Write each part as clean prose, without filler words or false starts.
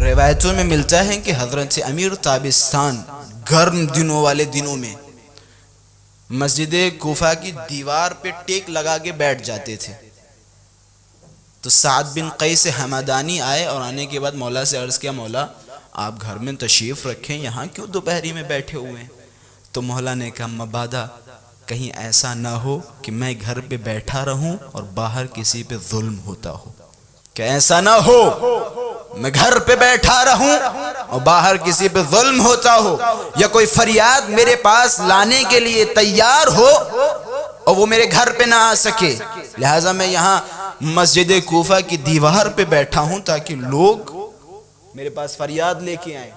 روایتوں میں ملتا ہے کہ حضرت امیر تابستان گرم دنوں والے دنوں میں مسجد کوفہ کی دیوار پہ ٹیک لگا کے بیٹھ جاتے تھے. تو سعد بن قیس حمدانی آئے اور آنے کے بعد مولا سے عرض کیا مولا آپ گھر میں تشریف رکھیں, یہاں کیوں دوپہری میں بیٹھے ہوئے ہیں؟ تو مولا نے کہا مبادا کہیں ایسا نہ ہو کہ میں گھر پہ بیٹھا رہوں اور باہر کسی پہ ظلم ہوتا ہو, کہ ایسا نہ ہو میں گھر پہ بیٹھا رہوں اور باہر کسی پہ ظلم ہوتا ہو, یا کوئی فریاد میرے پاس لانے کے لیے تیار ہو اور وہ میرے گھر پہ نہ آ سکے, لہٰذا میں یہاں مسجد کوفہ کی دیوار پہ بیٹھا ہوں تاکہ لوگ میرے پاس فریاد لے کے آئیں.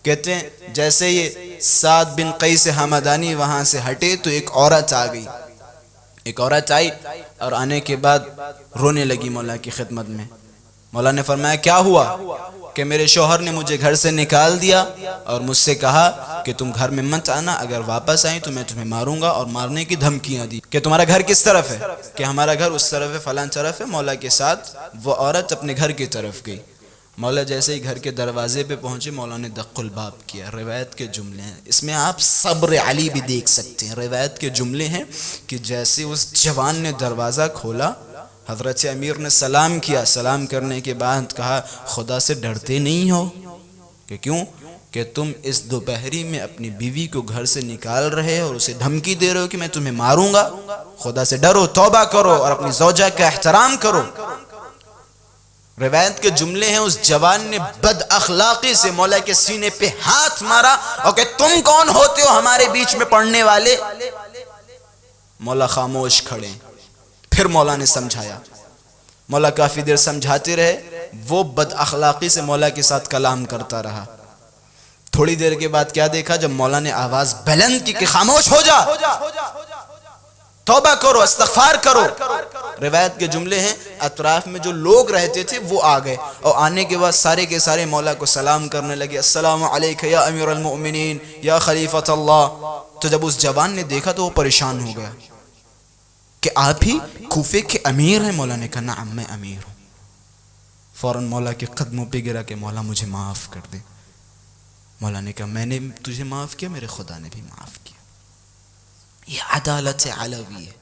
کہتے ہیں جیسے یہ سعد بن قیس حمدانی وہاں سے ہٹے تو ایک عورت آ گئی, ایک عورت آئی اور آنے کے بعد رونے لگی مولا کی خدمت میں. مولا نے فرمایا کیا ہوا؟ کہ میرے شوہر نے مجھے گھر سے نکال دیا اور مجھ سے کہا کہ تم گھر میں مت آنا, اگر واپس آئیں تو میں تمہیں ماروں گا, اور مارنے کی دھمکیاں دی. کہ تمہارا گھر کس طرف ہے؟ کہ ہمارا گھر اس طرف ہے, فلاں طرف ہے. مولا کے ساتھ وہ عورت اپنے گھر کی طرف گئی. مولا جیسے ہی گھر کے دروازے پہ پہنچے مولا نے دق الباب کیا. روایت کے جملے ہیں, اس میں آپ صبر علی بھی دیکھ سکتے ہیں. روایت کے جملے ہیں کہ جیسے اس جوان نے دروازہ کھولا حضرت امیر نے سلام کیا, سلام کرنے کے بعد کہا خدا سے ڈرتے نہیں ہو؟ کہ کیوں؟ کہ تم اس دوپہری میں اپنی بیوی کو گھر سے نکال رہے اور اسے دھمکی دے رہے ہو کہ میں تمہیں ماروں گا, خدا سے ڈرو, توبہ کرو اور اپنی زوجہ کا احترام کرو. روایت کے جملے ہیں اس جوان نے بد اخلاقی سے مولا کے سینے پہ ہاتھ مارا اور کہ تم کون ہوتے ہو ہمارے بیچ میں پڑھنے والے؟ مولا خاموش کھڑے. پھر مولا نے سمجھایا, مولا کافی دیر سمجھاتے رہے, وہ بد اخلاقی سے مولا کے ساتھ کلام کرتا رہا. تھوڑی دیر کے بعد کیا دیکھا, جب مولا نے آواز بلند کی کہ خاموش ہو جا, توبہ کرو, استغفار کرو. روایت کے جملے ہیں اطراف میں جو لوگ رہتے تھے وہ آ گئے, اور آنے کے بعد سارے کے سارے مولا کو سلام کرنے لگے, السلام علیکہ یا امیر المؤمنین یا خلیفۃ اللہ. تو جب اس جوان نے دیکھا تو وہ پریشان ہو گیا کہ آپ ہی کوفے کے امیر ہیں؟ مولا نے کہا نعم میں امیر ہوں. فوراً مولا کے قدموں پہ گرا کہ مولا مجھے معاف کر دے. مولا نے کہا میں نے تجھے معاف کیا, میرے خدا نے بھی معاف کیا. یہ عدالت علوی ہے.